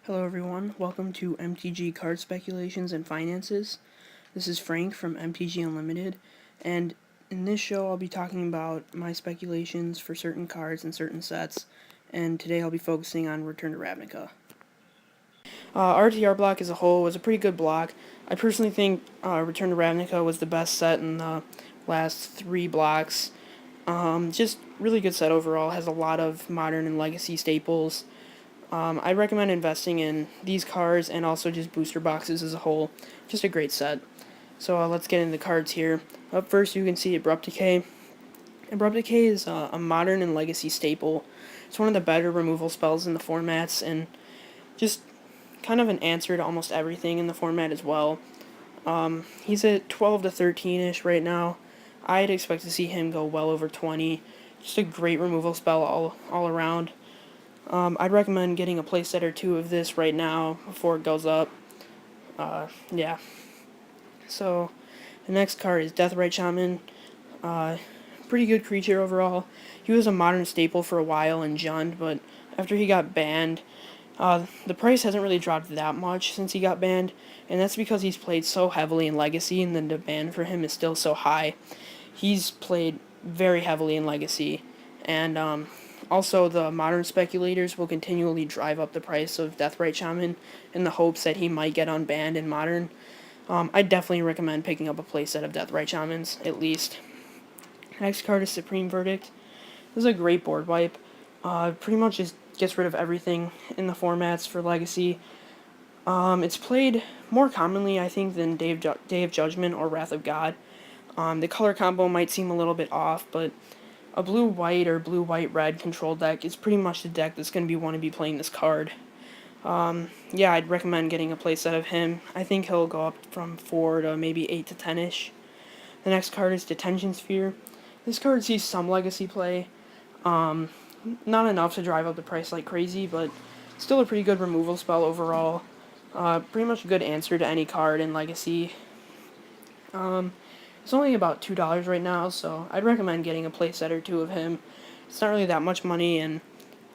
Hello everyone, welcome to MTG Card Speculations and Finances. This is Frank from MTG Unlimited, and in this show I'll be talking about my speculations for certain cards and certain sets, and today I'll be focusing on Return to Ravnica. RTR block as a whole was a pretty good block. I personally think Return to Ravnica was the best set in the last three blocks. Just really good set overall, has a lot of modern and legacy staples. I recommend investing in these cards and also just booster boxes as a whole. Just a great set. So let's get into the cards here. Up first, you can see Abrupt Decay. Abrupt Decay is a modern and legacy staple. It's one of the better removal spells in the formats, and just kind of an answer to almost everything in the format as well. He's at 12 to 13-ish right now. I'd expect to see him go well over 20. Just a great removal spell all around. I'd recommend getting a playset or two of this right now before it goes up. Yeah. So, the next card is Deathray Shaman. Pretty good creature overall. He was a modern staple for a while in Jund, but after he got banned, the price hasn't really dropped that much since he got banned, and that's because he's played so heavily in Legacy, and the demand for him is still so high. He's played very heavily in Legacy, and also the modern speculators will continually drive up the price of Deathray Shaman in the hopes that he might get unbanned in Modern. I definitely recommend picking up a playset of Deathray Shamans, at least. Next card is Supreme Verdict. This is a great board wipe. Pretty much just gets rid of everything in the formats for Legacy. It's played more commonly, I think, than Day of Judgment or Wrath of God. The color combo might seem a little bit off, but a blue-white or blue-white-red control deck is pretty much the deck that's going to want to be playing this card. Yeah, I'd recommend getting a playset of him. I think he'll go up from 4 to maybe 8 to 10-ish. The next card is Detention Sphere. This card sees some legacy play. Not enough to drive up the price like crazy, but still a pretty good removal spell overall. Pretty much a good answer to any card in Legacy. It's only about $2 right now, so I'd recommend getting a playset or two of him. It's not really that much money, and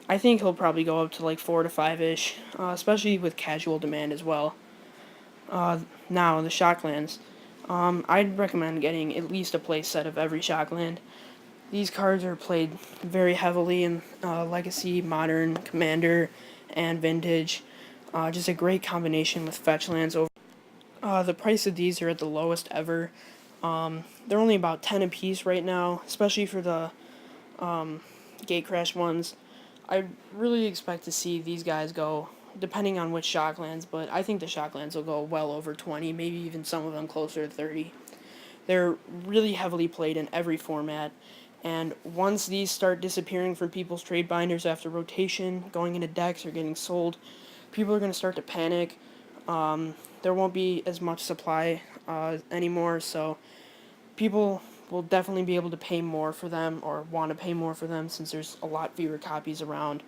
I think he'll probably go up to like 4 to 5-ish, especially with casual demand as well. Now, the Shocklands. I'd recommend getting at least a playset of every Shockland. These cards are played very heavily in Legacy, Modern, Commander, and Vintage. Just a great combination with fetch lands. The price of these are at the lowest ever. They're only about 10 a piece right now, especially for the Gatecrash ones. I really expect to see these guys go, depending on which Shocklands, but I think the Shocklands will go well over 20, maybe even some of them closer to 30. They're really heavily played in every format, and once these start disappearing from people's trade binders after rotation, going into decks or getting sold, people are going to start to panic. There won't be as much supply anymore, so people will definitely be able to pay more for them or want to pay more for them since there's a lot fewer copies around.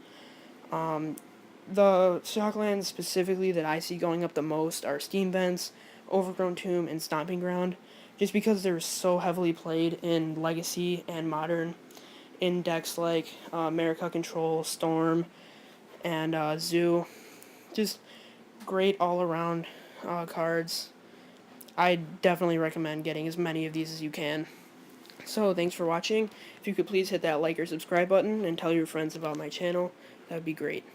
The Shocklands specifically that I see going up the most are Steam Vents, Overgrown Tomb, and Stomping Ground, just because they're so heavily played in Legacy and Modern in decks like America Control, Storm, and Zoo. Just great all-around cards. I definitely recommend getting as many of these as you can. So, thanks for watching. If you could please hit that like or subscribe button and tell your friends about my channel, that would be great.